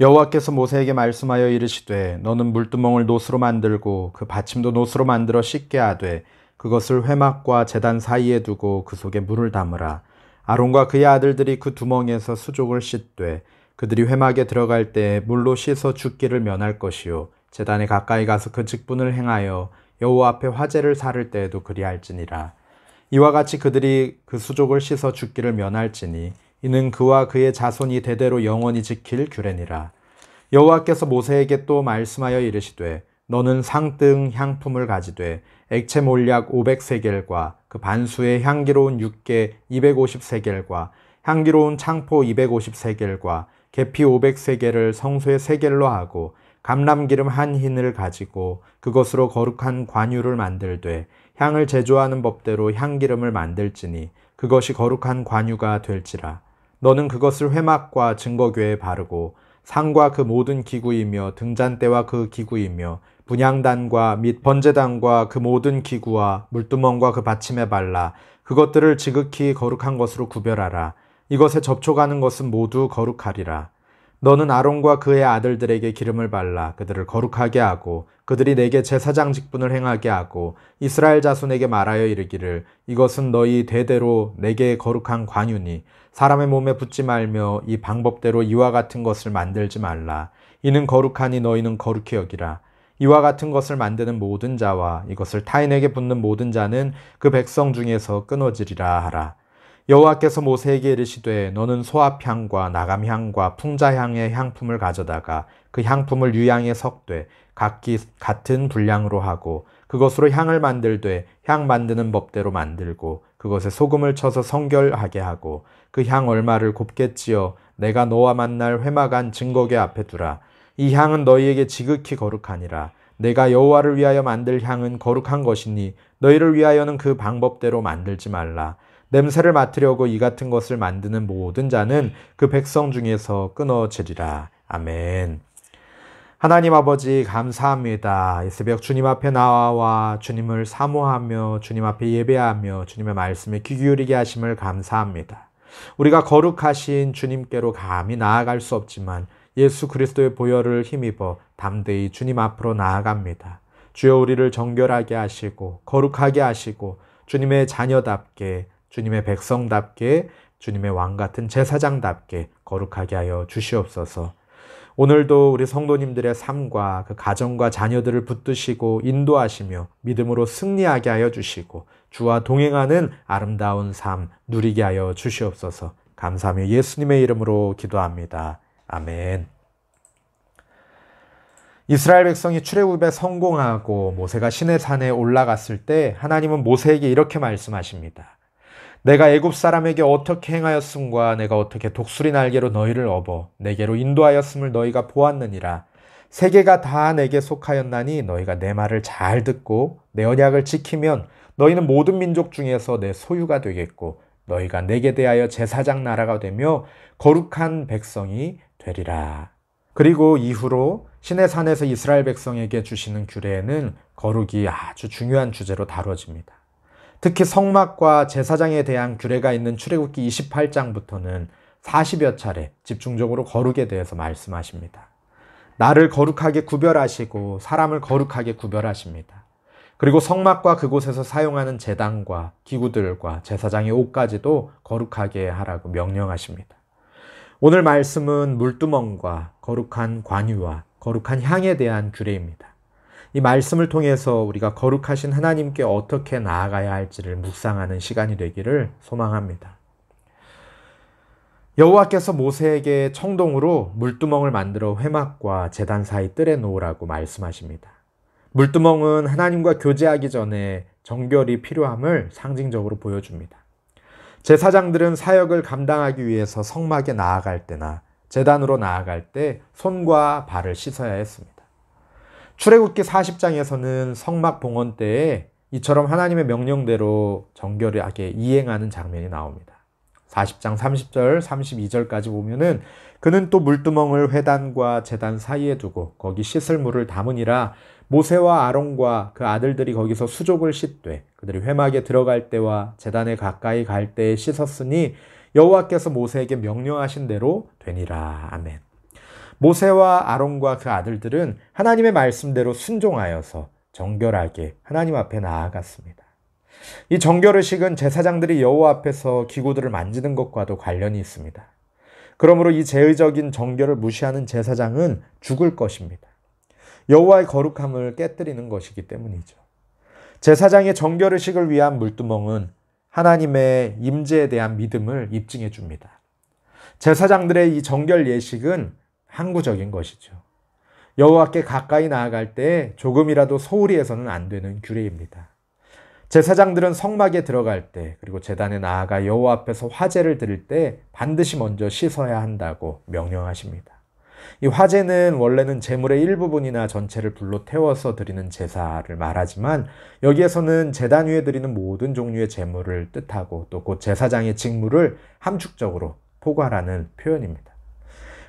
여호와께서 모세에게 말씀하여 이르시되 너는 물두멍을 노스로 만들고 그 받침도 노스로 만들어 씻게 하되 그것을 회막과 제단 사이에 두고 그 속에 물을 담으라. 아론과 그의 아들들이 그 두멍에서 수족을 씻되 그들이 회막에 들어갈 때 물로 씻어 죽기를 면할 것이요 제단에 가까이 가서 그 직분을 행하여 여호와 앞에 화제를 사를 때에도 그리할지니라. 이와 같이 그들이 그 수족을 씻어 죽기를 면할지니 이는 그와 그의 자손이 대대로 영원히 지킬 규례니라. 여호와께서 모세에게 또 말씀하여 이르시되 너는 상등 향품을 가지되 액체 몰약 500세겔과 그 반수의 향기로운 육개 250세겔과 향기로운 창포 250세겔과 계피 500세겔을 성소의 세겔로 하고 감람기름 한 흰을 가지고 그것으로 거룩한 관유를 만들되 향을 제조하는 법대로 향기름을 만들지니 그것이 거룩한 관유가 될지라. 너는 그것을 회막과 증거궤에 바르고 상과 그 모든 기구이며 등잔대와 그 기구이며 분향단과 및 번제단과 그 모든 기구와 물두멍과 그 받침에 발라 그것들을 지극히 거룩한 것으로 구별하라. 이것에 접촉하는 것은 모두 거룩하리라. 너는 아론과 그의 아들들에게 기름을 발라 그들을 거룩하게 하고 그들이 내게 제사장 직분을 행하게 하고 이스라엘 자손에게 말하여 이르기를 이것은 너희 대대로 내게 거룩한 관유니 사람의 몸에 붙지 말며 이 방법대로 이와 같은 것을 만들지 말라. 이는 거룩하니 너희는 거룩히 여기라. 이와 같은 것을 만드는 모든 자와 이것을 타인에게 붓는 모든 자는 그 백성 중에서 끊어지리라 하라. 여호와께서 모세에게 이르시되 너는 소합향과 나감향과 풍자향의 향품을 가져다가 그 향품을 유향에 섞되 각기 같은 분량으로 하고 그것으로 향을 만들되 향 만드는 법대로 만들고 그것에 소금을 쳐서 성결하게 하고 그 향 얼마를 곱게 찌어 내가 너와 만날 회막 안 증거궤 앞에 두라. 이 향은 너희에게 지극히 거룩하니라. 내가 여호와를 위하여 만들 향은 거룩한 것이니 너희를 위하여는 그 방법대로 만들지 말라. 냄새를 맡으려고 이 같은 것을 만드는 모든 자는 그 백성 중에서 끊어지리라. 아멘. 하나님 아버지 감사합니다. 이 새벽 주님 앞에 나와 주님을 사모하며 주님 앞에 예배하며 주님의 말씀에 귀 기울이게 하심을 감사합니다. 우리가 거룩하신 주님께로 감히 나아갈 수 없지만 예수 그리스도의 보혈을 힘입어 담대히 주님 앞으로 나아갑니다. 주여 우리를 정결하게 하시고 거룩하게 하시고 주님의 자녀답게 주님의 백성답게 주님의 왕같은 제사장답게 거룩하게 하여 주시옵소서. 오늘도 우리 성도님들의 삶과 그 가정과 자녀들을 붙드시고 인도하시며 믿음으로 승리하게 하여 주시고 주와 동행하는 아름다운 삶 누리게 하여 주시옵소서. 감사하며 예수님의 이름으로 기도합니다. 아멘. 이스라엘 백성이 출애굽에 성공하고 모세가 시내산에 올라갔을 때 하나님은 모세에게 이렇게 말씀하십니다. 내가 애굽 사람에게 어떻게 행하였음과 내가 어떻게 독수리 날개로 너희를 업어 내게로 인도하였음을 너희가 보았느니라. 세계가 다 내게 속하였나니 너희가 내 말을 잘 듣고 내 언약을 지키면 너희는 모든 민족 중에서 내 소유가 되겠고 너희가 내게 대하여 제사장 나라가 되며 거룩한 백성이 되리라. 그리고 이후로 시내산에서 이스라엘 백성에게 주시는 규례에는 거룩이 아주 중요한 주제로 다뤄집니다. 특히 성막과 제사장에 대한 규례가 있는 출애굽기 28장부터는 40여 차례 집중적으로 거룩에 대해서 말씀하십니다. 나를 거룩하게 구별하시고 사람을 거룩하게 구별하십니다. 그리고 성막과 그곳에서 사용하는 제단과 기구들과 제사장의 옷까지도 거룩하게 하라고 명령하십니다. 오늘 말씀은 물두멍과 거룩한 관유와 거룩한 향에 대한 규례입니다. 이 말씀을 통해서 우리가 거룩하신 하나님께 어떻게 나아가야 할지를 묵상하는 시간이 되기를 소망합니다. 여호와께서 모세에게 청동으로 물두멍을 만들어 회막과 제단 사이 뜰에 놓으라고 말씀하십니다. 물두멍은 하나님과 교제하기 전에 정결이 필요함을 상징적으로 보여줍니다. 제사장들은 사역을 감당하기 위해서 성막에 나아갈 때나 제단으로 나아갈 때 손과 발을 씻어야 했습니다. 출애굽기 40장에서는 성막 봉헌 때에 이처럼 하나님의 명령대로 정결하게 이행하는 장면이 나옵니다. 40장 30절, 32절까지 보면은 그는 또 물두멍을 회단과 제단 사이에 두고 거기 씻을 물을 담으니라. 모세와 아론과 그 아들들이 거기서 수족을 씻되 그들이 회막에 들어갈 때와 제단에 가까이 갈 때에 씻었으니 여호와께서 모세에게 명령하신 대로 되니라. 아멘. 모세와 아론과 그 아들들은 하나님의 말씀대로 순종하여서 정결하게 하나님 앞에 나아갔습니다. 이 정결의식은 제사장들이 여호와 앞에서 기구들을 만지는 것과도 관련이 있습니다. 그러므로 이 제의적인 정결을 무시하는 제사장은 죽을 것입니다. 여호와의 거룩함을 깨뜨리는 것이기 때문이죠. 제사장의 정결의식을 위한 물두멍은 하나님의 임재에 대한 믿음을 입증해 줍니다. 제사장들의 이 정결 예식은 항구적인 것이죠. 여호와께 가까이 나아갈 때 조금이라도 소홀히 해서는 안 되는 규례입니다. 제사장들은 성막에 들어갈 때 그리고 제단에 나아가 여호와 앞에서 화제를 드릴 때 반드시 먼저 씻어야 한다고 명령하십니다. 이 화제는 원래는 제물의 일부분이나 전체를 불로 태워서 드리는 제사를 말하지만 여기에서는 제단 위에 드리는 모든 종류의 제물을 뜻하고 또 곧 제사장의 직무를 함축적으로 포괄하는 표현입니다.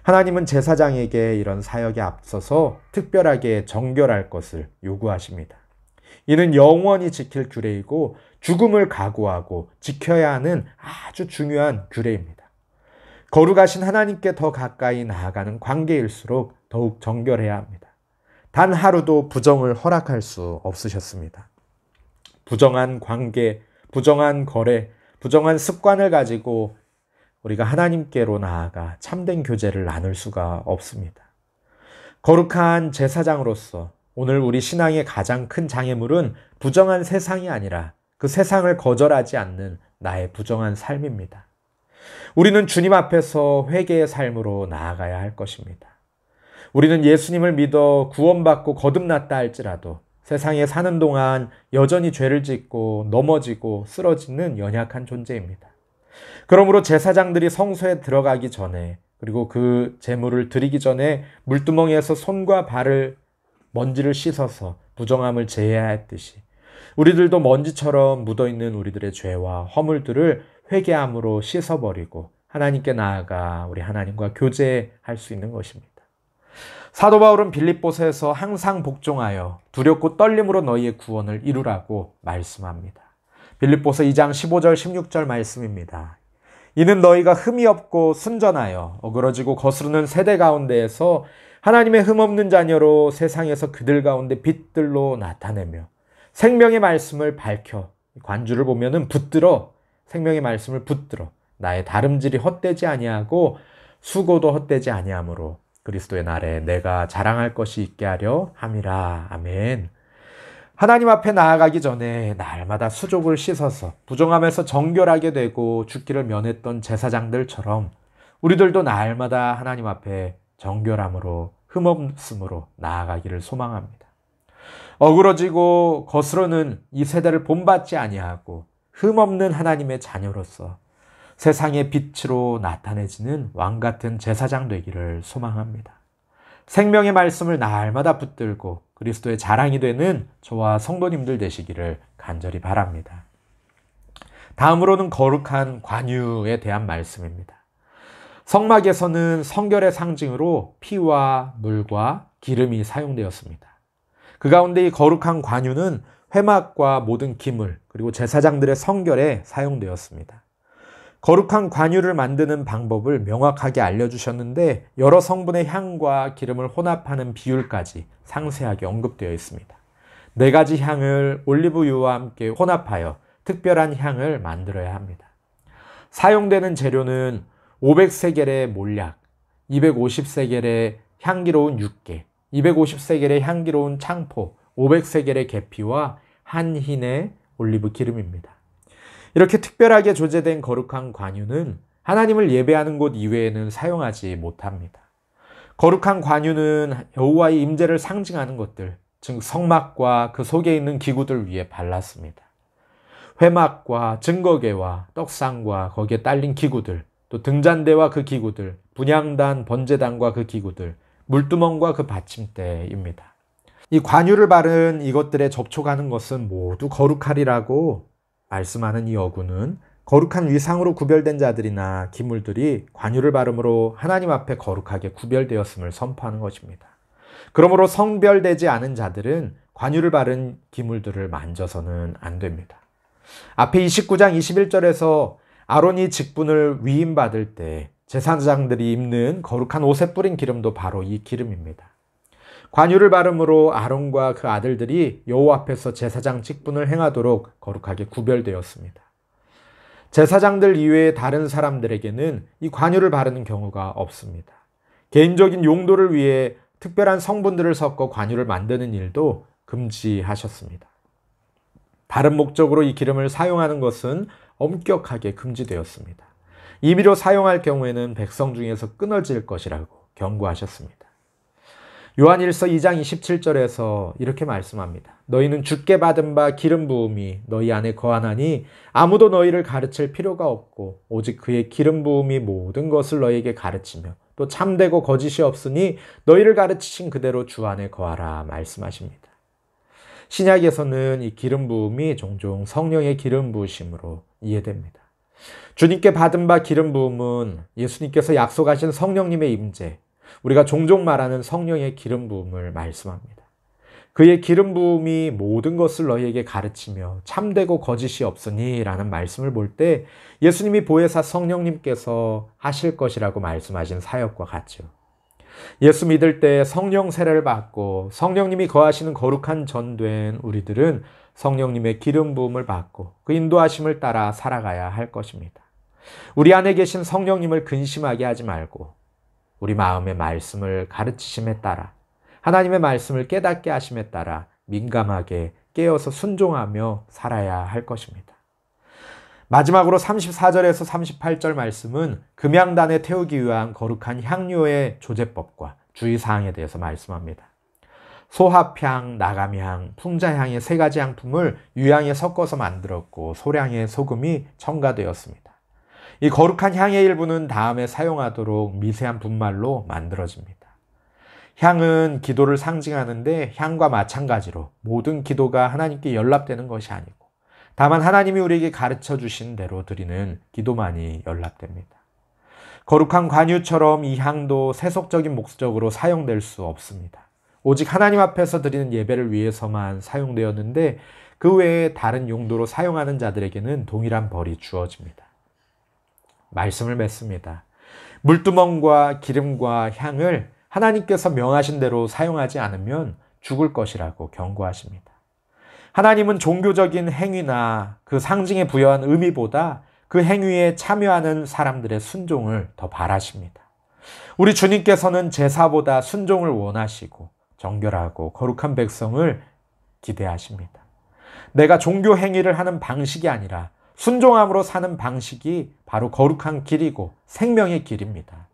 하나님은 제사장에게 이런 사역에 앞서서 특별하게 정결할 것을 요구하십니다. 이는 영원히 지킬 규례이고 죽음을 각오하고 지켜야 하는 아주 중요한 규례입니다. 거룩하신 하나님께 더 가까이 나아가는 관계일수록 더욱 정결해야 합니다. 단 하루도 부정을 허락할 수 없으셨습니다. 부정한 관계, 부정한 거래, 부정한 습관을 가지고 우리가 하나님께로 나아가 참된 교제를 나눌 수가 없습니다. 거룩한 제사장으로서 오늘 우리 신앙의 가장 큰 장애물은 부정한 세상이 아니라 그 세상을 거절하지 않는 나의 부정한 삶입니다. 우리는 주님 앞에서 회개의 삶으로 나아가야 할 것입니다. 우리는 예수님을 믿어 구원받고 거듭났다 할지라도 세상에 사는 동안 여전히 죄를 짓고 넘어지고 쓰러지는 연약한 존재입니다. 그러므로 제사장들이 성소에 들어가기 전에 그리고 그 제물을 드리기 전에 물두멍에서 손과 발을 먼지를 씻어서 부정함을 제해야 했듯이 우리들도 먼지처럼 묻어있는 우리들의 죄와 허물들을 회개함으로 씻어버리고 하나님께 나아가 우리 하나님과 교제할 수 있는 것입니다. 사도 바울은 빌립보서에서 항상 복종하여 두렵고 떨림으로 너희의 구원을 이루라고 말씀합니다. 빌립보서 2장 15절 16절 말씀입니다. 이는 너희가 흠이 없고 순전하여 어그러지고 거스르는 세대 가운데에서 하나님의 흠없는 자녀로 세상에서 그들 가운데 빛들로 나타내며 생명의 말씀을 밝혀 관주를 보면은 붙들어 생명의 말씀을 붙들어 나의 다름질이 헛되지 아니하고 수고도 헛되지 아니하므로 그리스도의 날에 내가 자랑할 것이 있게 하려 함이라. 아멘. 하나님 앞에 나아가기 전에 날마다 수족을 씻어서 부정함에서 정결하게 되고 죽기를 면했던 제사장들처럼 우리들도 날마다 하나님 앞에 정결함으로 흠없음으로 나아가기를 소망합니다. 어그러지고 거스르는 이 세대를 본받지 아니하고 흠없는 하나님의 자녀로서 세상의 빛으로 나타내지는 왕같은 제사장 되기를 소망합니다. 생명의 말씀을 날마다 붙들고 그리스도의 자랑이 되는 저와 성도님들 되시기를 간절히 바랍니다. 다음으로는 거룩한 관유에 대한 말씀입니다. 성막에서는 성결의 상징으로 피와 물과 기름이 사용되었습니다. 그 가운데 이 거룩한 관유는 회막과 모든 기물 그리고 제사장들의 성결에 사용되었습니다. 거룩한 관유를 만드는 방법을 명확하게 알려주셨는데 여러 성분의 향과 기름을 혼합하는 비율까지 상세하게 언급되어 있습니다. 4가지 향을 올리브유와 함께 혼합하여 특별한 향을 만들어야 합니다. 사용되는 재료는 500세겔의 몰약, 250세겔의 향기로운 육개, 250세겔의 향기로운 창포, 500세겔의 계피와 한 흰의 올리브 기름입니다. 이렇게 특별하게 조제된 거룩한 관유는 하나님을 예배하는 곳 이외에는 사용하지 못합니다. 거룩한 관유는 여호와의 임재를 상징하는 것들, 즉 성막과 그 속에 있는 기구들 위에 발랐습니다. 회막과 증거궤와 떡상과 거기에 딸린 기구들, 또 등잔대와 그 기구들, 분향단, 번제단과 그 기구들, 물두멍과 그 받침대입니다. 이 관유를 바른 이것들에 접촉하는 것은 모두 거룩하리라고 말씀하는 이 어구는 거룩한 위상으로 구별된 자들이나 기물들이 관유를 바름으로 하나님 앞에 거룩하게 구별되었음을 선포하는 것입니다. 그러므로 성별되지 않은 자들은 관유를 바른 기물들을 만져서는 안 됩니다. 앞에 29장 21절에서 아론이 직분을 위임받을 때 제사장들이 입는 거룩한 옷에 뿌린 기름도 바로 이 기름입니다. 관유를 바름으로 아론과 그 아들들이 여호와 앞에서 제사장 직분을 행하도록 거룩하게 구별되었습니다. 제사장들 이외의 다른 사람들에게는 이 관유를 바르는 경우가 없습니다. 개인적인 용도를 위해 특별한 성분들을 섞어 관유를 만드는 일도 금지하셨습니다. 다른 목적으로 이 기름을 사용하는 것은 엄격하게 금지되었습니다. 임의로 사용할 경우에는 백성 중에서 끊어질 것이라고 경고하셨습니다. 요한일서 2장 27절에서 이렇게 말씀합니다. 너희는 주께 받은 바 기름 부음이 너희 안에 거하나니 아무도 너희를 가르칠 필요가 없고 오직 그의 기름 부음이 모든 것을 너희에게 가르치며 또 참되고 거짓이 없으니 너희를 가르치신 그대로 주 안에 거하라 말씀하십니다. 신약에서는 이 기름 부음이 종종 성령의 기름 부으심으로 이해됩니다. 주님께 받은 바 기름 부음은 예수님께서 약속하신 성령님의 임재, 우리가 종종 말하는 성령의 기름 부음을 말씀합니다. 그의 기름 부음이 모든 것을 너희에게 가르치며 참되고 거짓이 없으니 라는 말씀을 볼 때 예수님이 보혜사 성령님께서 하실 것이라고 말씀하신 사역과 같죠. 예수 믿을 때 성령 세례를 받고 성령님이 거하시는 거룩한 전된 우리들은 성령님의 기름 부음을 받고 그 인도하심을 따라 살아가야 할 것입니다. 우리 안에 계신 성령님을 근심하게 하지 말고 우리 마음의 말씀을 가르치심에 따라 하나님의 말씀을 깨닫게 하심에 따라 민감하게 깨어서 순종하며 살아야 할 것입니다. 마지막으로 34절에서 38절 말씀은 금양단에 태우기 위한 거룩한 향료의 조제법과 주의사항에 대해서 말씀합니다. 소합향, 나감향, 풍자향의 세 가지 향품을 유향에 섞어서 만들었고 소량의 소금이 첨가되었습니다. 이 거룩한 향의 일부는 다음에 사용하도록 미세한 분말로 만들어집니다. 향은 기도를 상징하는데 향과 마찬가지로 모든 기도가 하나님께 연락되는 것이 아니고 다만 하나님이 우리에게 가르쳐 주신 대로 드리는 기도만이 연락됩니다. 거룩한 관유처럼 이 향도 세속적인 목적으로 사용될 수 없습니다. 오직 하나님 앞에서 드리는 예배를 위해서만 사용되었는데 그 외에 다른 용도로 사용하는 자들에게는 동일한 벌이 주어집니다. 말씀을 맺습니다. 물두멍과 기름과 향을 하나님께서 명하신 대로 사용하지 않으면 죽을 것이라고 경고하십니다. 하나님은 종교적인 행위나 그 상징에 부여한 의미보다 그 행위에 참여하는 사람들의 순종을 더 바라십니다. 우리 주님께서는 제사보다 순종을 원하시고 정결하고 거룩한 백성을 기대하십니다. 내가 종교 행위를 하는 방식이 아니라 순종함으로 사는 방식이 바로 거룩한 길이고 생명의 길입니다.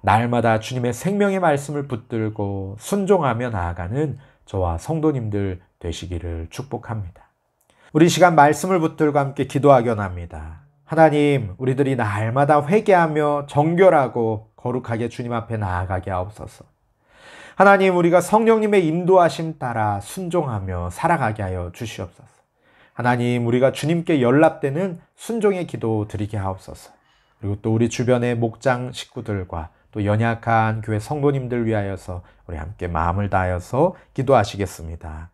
날마다 주님의 생명의 말씀을 붙들고 순종하며 나아가는 저와 성도님들 되시기를 축복합니다. 우리 시간 말씀을 붙들고 함께 기도하기 원합니다. 하나님, 우리들이 날마다 회개하며 정결하고 거룩하게 주님 앞에 나아가게 하옵소서. 하나님, 우리가 성령님의 인도하심 따라 순종하며 살아가게 하여 주시옵소서. 하나님, 우리가 주님께 연락되는 순종의 기도 드리게 하옵소서. 그리고 또 우리 주변의 목장 식구들과 또 연약한 교회 성도님들 위하여서 우리 함께 마음을 다하여서 기도하시겠습니다.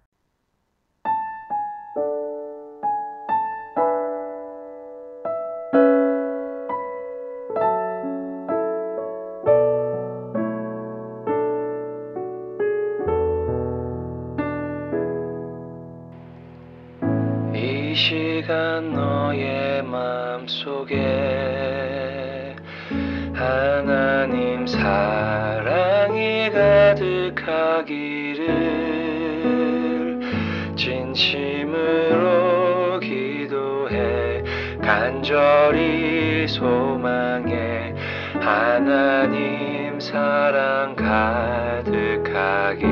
이 시간 너의 마음속에 하나님 사랑이 가득하기를 진심으로 기도해 간절히 소망해 하나님 사랑 가득하기를.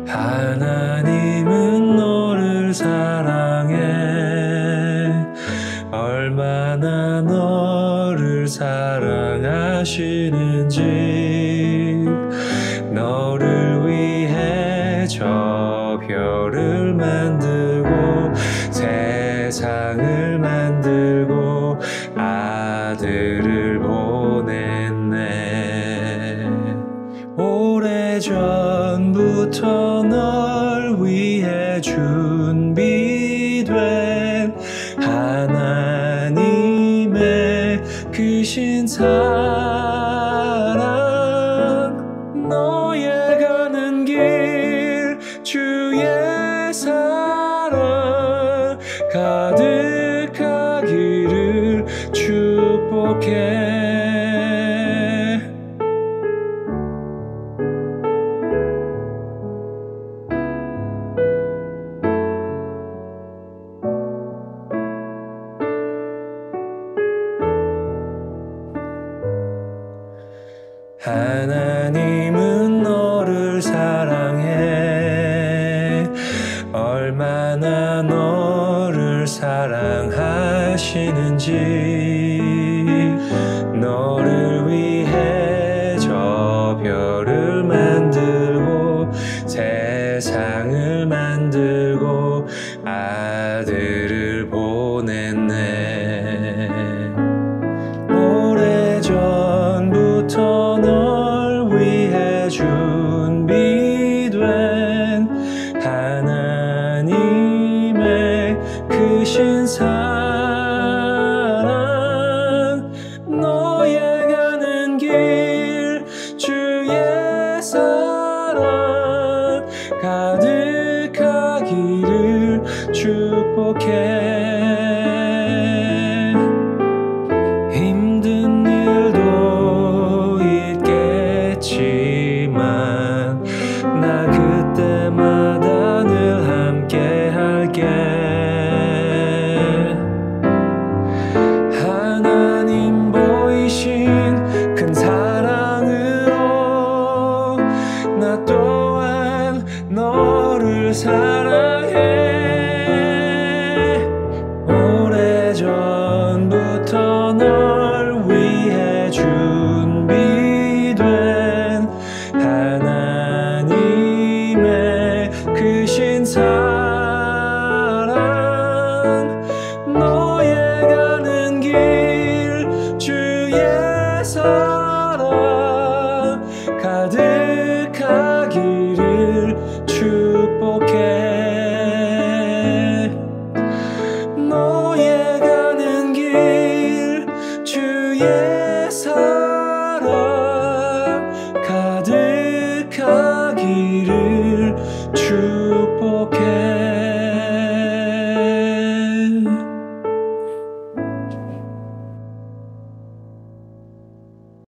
하나님은 너를 사랑해 얼마나 너를 사랑하시는지 너를 위해 저 별을 만들고 세상을 만들고 아들을 보냈네. 오래전부터 널 위해 준비된 하나님 가득하기를 축복해. 하나님은 너를 사랑해. 얼마나 너를 사랑하시는지. 너를 위해 저 별을 만들고 세상을 만들고 아들을 보냈네. 오래전부터 널 위해 준비된 하나님의 크신 사랑. 너의 가는 길 주의 사랑 가득하기를 축복해.